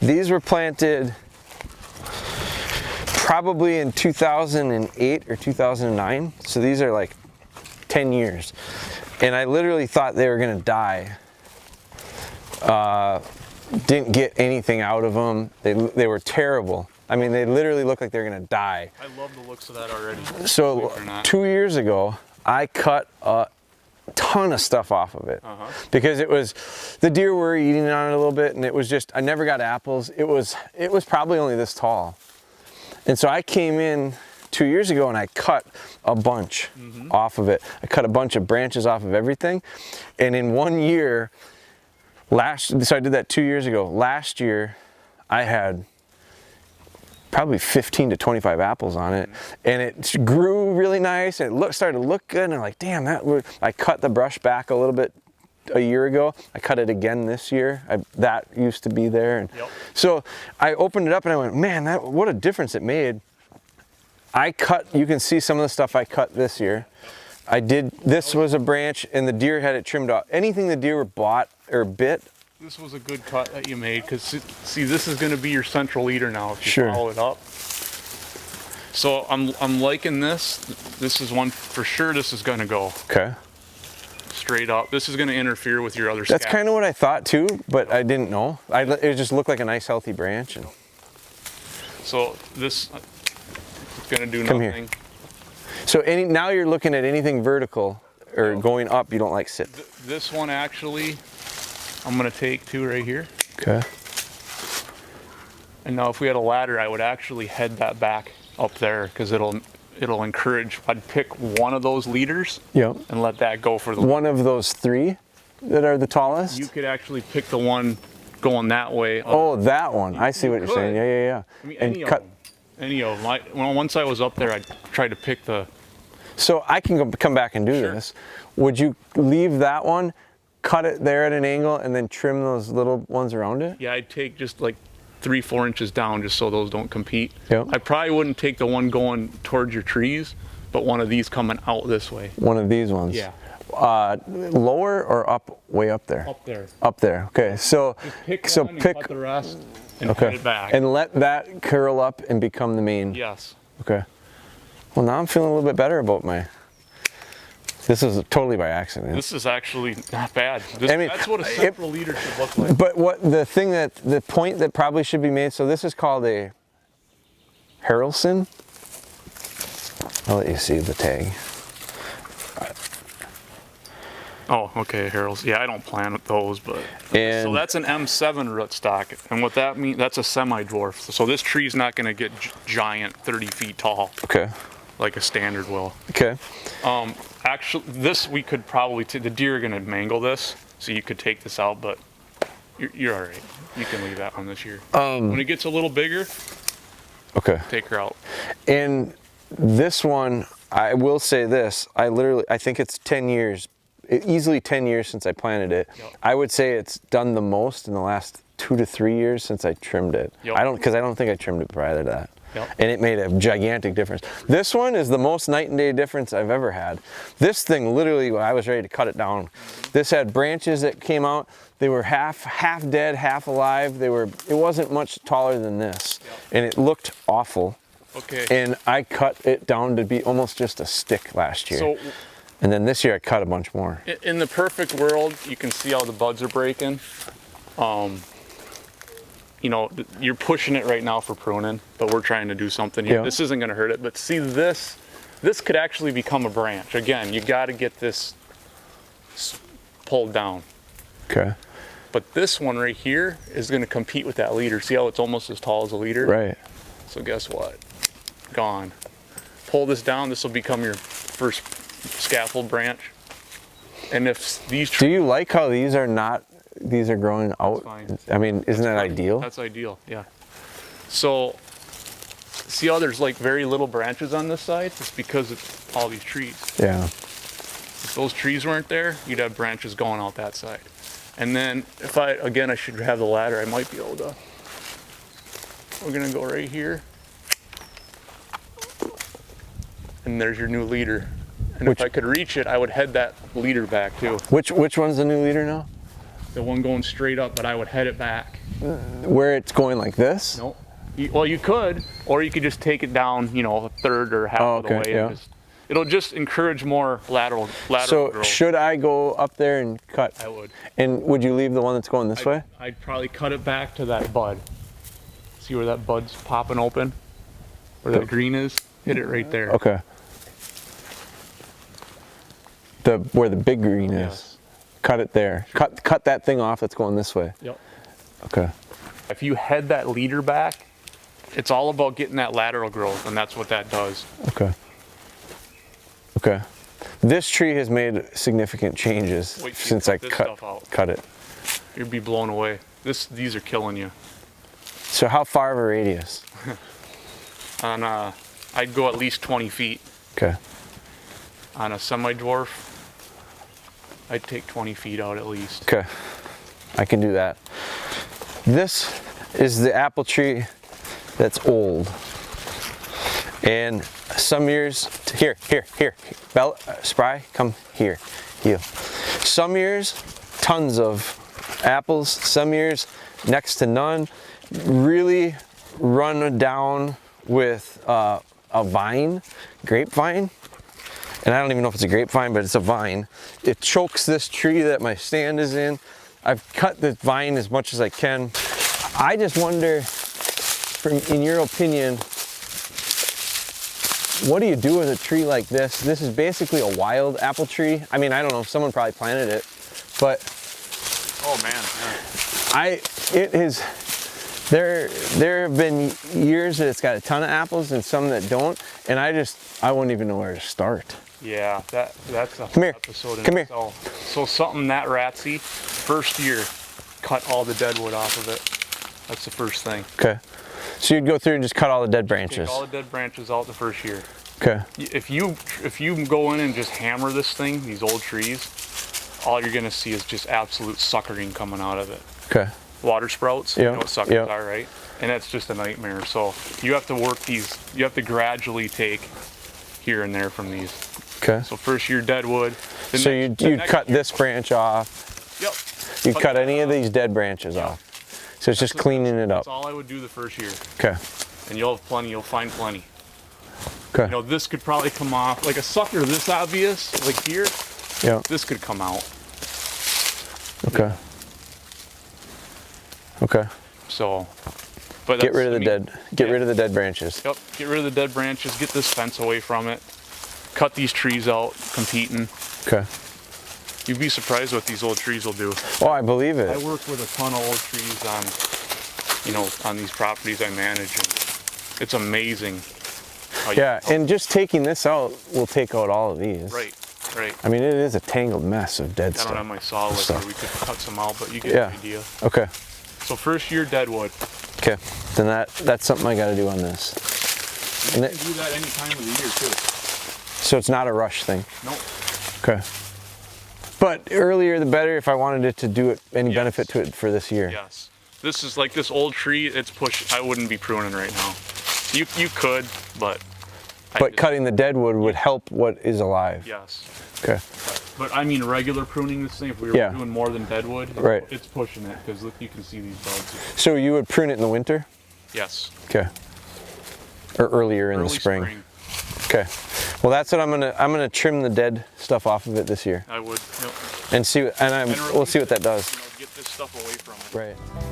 These were planted probably in 2008 or 2009. So these are like 10 years. And I literally thought they were gonna die. Didn't get anything out of them. They were terrible. I mean, they literally look like they're gonna die. I love the looks of that already. So 2 years ago, I cut a ton of stuff off of it because the deer were eating on it a little bit, and it was just, I never got apples. It was probably only this tall. And so I came in 2 years ago and I cut a bunch off of it. I cut a bunch of branches off of everything. And in 1 year, so I did that 2 years ago. Last year, I had probably 15 to 25 apples on it, and it grew really nice, and it started to look good, and I'm like, damn, I cut the brush back a little bit a year ago. I cut it again this year. That used to be there. And so I opened it up and I went, man, what a difference it made. You can see some of the stuff I cut this year. This was a branch, and the deer had it trimmed off. Anything the deer bought or bit. This was a good cut that you made, because see, this is going to be your central leader now if you follow it up. So I'm liking this. This is one for sure. This is going to go. Okay. Straight up. This is going to interfere with your other. That's kind of what I thought too, but I didn't know. It just looked like a nice healthy branch. And so this is going to do Come nothing. Here. So now you're looking at anything vertical or going up, you don't like sit. This one actually, I'm going to take two right here. Okay. And now if we had a ladder, I would actually head that back up there, because it'll encourage. I'd pick one of those leaders and let that go for the one of those three that are the tallest. You could actually pick the one going that way. Oh, that one. I see what you're saying. Yeah. I mean, any of them. Once I was up there, I tried to pick the. So I can come back and do this. Would you leave that one, cut it there at an angle, and then trim those little ones around it? Yeah, I'd take just like 3-4 inches down, just so those don't compete. Yep. I probably wouldn't take the one going towards your trees, but one of these coming out this way. One of these ones? Yeah. Lower or up, way up there? Up there. Up there, okay. So pick cut the rest and head it back. And let that curl up and become the main? Yes. Okay. Well, now I'm feeling a little bit better about this is totally by accident. This is actually not bad. That's what a central leader should look like. But the point that probably should be made, so this is called a Harrelson. I'll let you see the tag. Oh, okay, Harold's. Yeah, I don't plant those, but so that's an M7 rootstock, and what that means, that's a semi-dwarf. So this tree's not going to get giant, 30 feet tall. Okay. Like a standard will. Okay. Actually, this we could probably the deer are going to mangle this, so you could take this out, but you're all right. You can leave that one this year. When it gets a little bigger, take her out. And this one, I will say this: I think it's 10 years. Easily 10 years since I planted it. Yep. I would say it's done the most in the last 2 to 3 years since I trimmed it. Yep. Because I don't think I trimmed it prior to that. Yep. And it made a gigantic difference. This one is the most night and day difference I've ever had. This thing, literally, I was ready to cut it down. This had branches that came out. They were half dead, half alive. It wasn't much taller than this. Yep. And it looked awful. Okay. And I cut it down to be almost just a stick last year. And then this year I cut a bunch more. In the perfect world, you can see how the buds are breaking. You're pushing it right now for pruning, but we're trying to do something here. Yeah. This isn't going to hurt it, but see this could actually become a branch. Again, you got to get this pulled down. Okay. But this one right here is going to compete with that leader. See how it's almost as tall as a leader? Right. So guess what? Gone. Pull this down, this will become your first scaffold branch. And if these do you like how these are growing out? I mean, isn't that ideal? That's ideal, yeah. So see how there's like very little branches on this side? It's because of all these trees. Yeah. If those trees weren't there, you'd have branches going out that side. And then I should have the ladder. I might be able to. We're gonna go right here. And there's your new leader. And if I could reach it, I would head that leader back too. Which one's the new leader now? The one going straight up, but I would head it back. where it's going like this? Nope. Well, you could, or you could just take it down, you know, a third or half of the way. Yeah. And it'll just encourage more lateral So growth. should I go up there and cut? I would. And would you leave the one that's going this way? I'd probably cut it back to that bud. See where that bud's popping open? Where that green is? Hit it right there. Okay. Where the big green is. Yes. Cut it there. Cut that thing off that's going this way. Yep. Okay. If you head that leader back, it's all about getting that lateral growth, and that's what that does. Okay. Okay. This tree has made significant changes Wait till you since I cut this stuff out. cut it. You'd be blown away. These are killing you. So how far of a radius? On I'd go at least 20 feet. Okay. On a semi-dwarf, I'd take 20 feet out at least. Okay. I can do that. This is the apple tree that's old. And some years, here, Bella, Spry, come here, you. Some years, tons of apples. Some years, next to none. Really run down with a vine, grapevine. And I don't even know if it's a grapevine, but it's a vine. It chokes this tree that my stand is in. I've cut the vine as much as I can. I just wonder, in your opinion, what do you do with a tree like this? This is basically a wild apple tree. I mean, I don't know, someone probably planted it, but Oh man. there have been years that it's got a ton of apples and some that don't, and I wouldn't even know where to start. Yeah, that's a Come here. episode in Come here. itself. So something that ratsy, first year, cut all the dead wood off of it. That's the first thing. Okay. So you'd go through and just cut all the dead branches. Take all the dead branches out the first year. Okay. If you go in and just hammer this thing, these old trees, all you're gonna see is just absolute suckering coming out of it. Okay. Water sprouts, Yeah, you know what suckers yeah. are, right? And that's just a nightmare. So you have to work these, you have to gradually take here and there from these. Okay. So first year dead wood. So you'd cut this branch off. Yep. You'd cut any of these dead branches off. So it's just cleaning it up. That's all I would do the first year. Okay. And you'll have plenty, you'll find plenty. Okay. You know, this could probably come off, like a sucker this obvious, like here, Yeah. this could come out. Okay. Okay. So, but Get that's- rid of I the mean, dead. Get yeah. rid of the dead branches. Yep, get rid of the dead branches, get this fence away from it, cut these trees out, competing. Okay. You'd be surprised what these old trees will do. Oh, I believe I it. work with a ton of old trees on, you know, on these properties I manage, and it's amazing. How Yeah, and just taking this out will take out all of these. Right, right. I mean, it is a tangled mess of dead I stuff. don't have my saw list stuff. where we could cut some out, but you get Yeah. the idea. Okay. So first year dead wood. Okay. Then that's something I got to do on this. You And can do that any time of the year too. So it's not a rush thing. Nope. Okay. But earlier the better if I wanted it to do it any Yes. benefit to it for this year. Yes. This is like this old tree, it's pushed. I wouldn't be pruning right now. You could, but. But cutting the dead wood would help what is alive. Yes. Okay. But I mean regular pruning this thing, if we were Yeah. doing more than dead wood, Right. it's pushing it, because look, you can see these buds. So you would prune it in the winter? Yes. Okay. Or earlier in Early the spring. Okay. Well, that's what I'm gonna trim the dead stuff off of it this year I would. Yep. and see, we'll see what that does. You know, get this stuff away from it. Right.